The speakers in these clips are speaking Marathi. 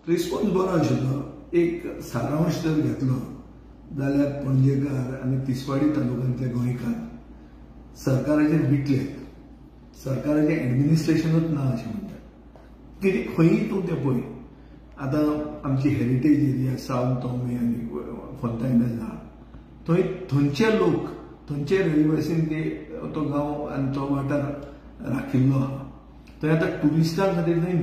रिस्पॉन्स बरो आशिल्लो. एक सारांश जर घेतलो जाल्यार पणजेकार आनी तिसवाडी तालुक्यांतले गोंयकार सरकाराचेर विटल्यात. सरकाराचें एडमिनिस्ट्रेशनूच ना अशें म्हणटात. कितें खंयी तूं तें पळय. आतां आमची हेरिटेज एरिया सावन तोमे आनी फोंतायनाज आहा थंयचे लोक थंयचे रहिवासींनी तो गांव आनी तो वाठार राखिल्लो आहा. थंय आतां टुरिस्टां खातीर थंय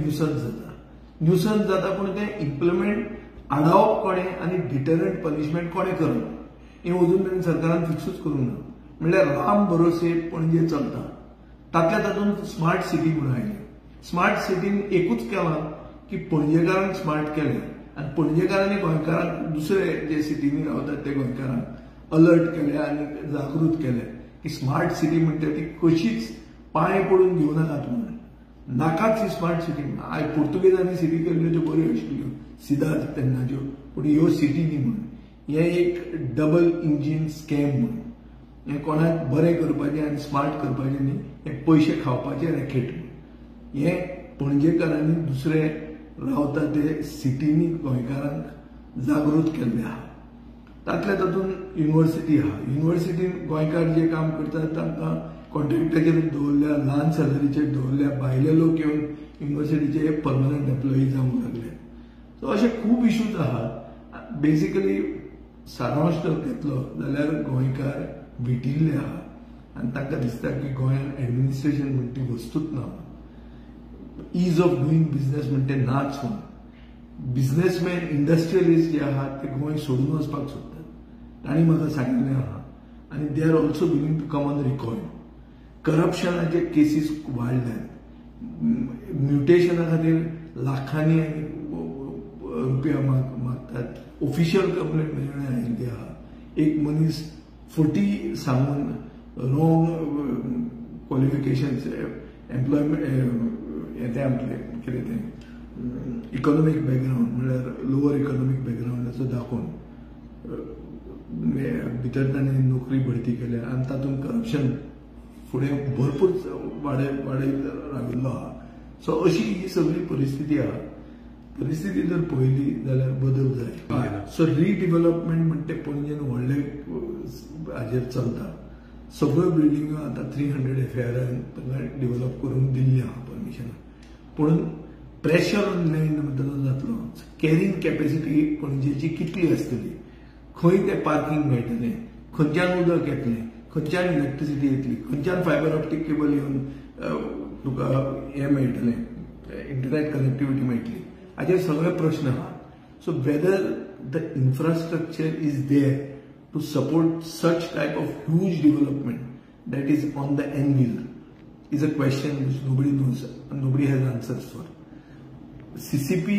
न्यूसन्स जाता पूण तें इम्प्लिमेंट आडावप कोणें आनी डिटरंट पनिशमेंट कोणें करप हें अजून मेरेन सरकारान फिक्सूच करूंक ना. म्हणल्यार राम भरोसे पणजे चलता तातल्या तातूंत स्मार्ट सिटी म्हणून आयलें. स्मार्ट सिटीन एकूच केलां की पणजेकारांक स्मार्ट केलें आनी पणजेकारांनी गोंयकारांक दुसरे जे सिटींनी रावतात ते गोंयकारांक अलर्ट केले आनी जागृत केले की स्मार्ट सिटी म्हणटा ती कशीच पांय पडून घेवं नाकात म्हणून. नाकाच ही स्मार्ट सिटी. आयज पुर्तुगेजांनी सिटी केल्ल्यो त्यो बऱ्यो आशिल्ल्यो सिदार्थ तेन्नाच्यो पूण ह्यो सिटी न्ही म्हणून. हें एक डबल इंजीन स्कॅम म्हणून. हें कोणाक बरें करपाचें आनी स्मार्ट करपाचें न्ही, हें पयशे खावपाचें रॅकेट म्हणून. हें पणजेकारांनी दुसरे रावता ते सिटींनी गोंयकारांक जागृत केल्लें आहा. तातल्या तातूंत युनिव्हर्सिटी आहा. युनिव्हर्सिटीन गोंयकार जे काम करतात तांकां कॉन्ट्रॅक्टाचेर दवरल्या, ल्हान सॅलरीचेर दवरल्या. भायले लोक येवन युनिव्हर्सिटीचे परमनंट एम्प्लॉई जावंक लागले. सो अशे खूब इश्यूज आहा. बेसिकली सारांश जर घेतलो जाल्यार गोंयकार विटिल्ले आहा आनी तांकां दिसता की गोंयांत एडमिनिस्ट्रेशन म्हणटा ती वस्तूच ना. इज ऑफ डुईंग बिझनेस म्हणटा तें नाच म्हणून. बिझनेसमॅन इंडस्ट्रियलिस्ट जे आहात ते गोंय सोडून वचपाक सोदतात. तांणी म्हाका सांगिल्लें आहा आनी they are also willing to come on record. करप्शनाचे केसीस वाडल्यात. म्युटेशना खातीर लाखांनी रुपया मागतात. ऑफिशियल कंप्लेंट म्हजे आयिल्ली आहा. एक मनीस फटी सांगून रॉंग क्वॉलिफिकेशन्स एम्प्लॉयमेंट येते आपले कितें तें इकॉनॉमीक बॅकग्रावंड म्हणल्यार लोवर इकॉनॉमीक बॅकग्रावंडाचो दाखोवन भितर ताणें नोकरी भरती केल्या आनी तातूंत करप्शन फुडें भरपूर वाडयत राविल्लो आहा. सो अशी ही सगळी परिस्थिती आहा. परिस्थिती जर पळयली जाल्यार बदल जाय. सो रिडिव्हलपमेंट म्हणटा तें पणजेन व्हडले हाजेर चलता. सगळ्यो बिल्डिंगो आतां 300 FAR तांकां डिव्हलप करून दिल्ली आहा परमिशन. पूण प्रेशर ऑन लँड म्हणटलो जातलो. कॅरींग कॅपेसिटी पणजेची कितली आसतली, खंय तें पार्किंग मेळटलें, खंयच्यान उदक येतलें, खंयच्यान इलेक्ट्रिसिटी येतली, खंयच्यान फायबर ऑप्टीक केबल येवन तुका हें मेळटलें, इंटरनेट कनेक्टिविटी मेळटली, हाचे सगळे प्रश्न आहा. So whether the infrastructure is there to support such type of huge development that is on the anvil is a question which nobody knows and nobody has answers for. CCP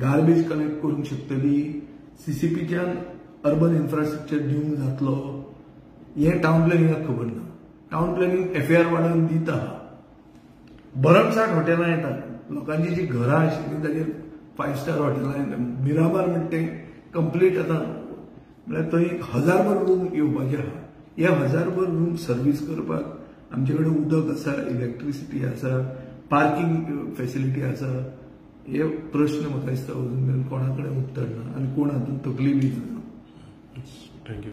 garbage collect करूंक शकतली, CCPच्यान अर्बन इन्फ्रास्ट्रक्चर दिवंक जातलो हें टाउन प्लॅनिंगाक खबर ना. टाउन प्लॅनिंग FAR वाडोवन दिता. भरमसाट हॉटेलां येतात. लोकांची जी घरां आशिल्लीं ताचेर 5 स्टार हॉटेलां येतात. मिरामार म्हणटा तें कंप्लीट आतां म्हळ्यार थंय 1000भर रूम येवपाचे आहा. ह्या 1000भर रूम सर्व्हिस करपाक आमचे कडेन उदक आसा, इलेक्ट्रिसिटी आसा, पार्किंग फॅसिलिटी आसा. हे प्रश्न म्हाका दिसता अजून मेरेन कोणा कडेन उत्तर ना आनी कोण हातूंत तकली बी ना. थँक्यू.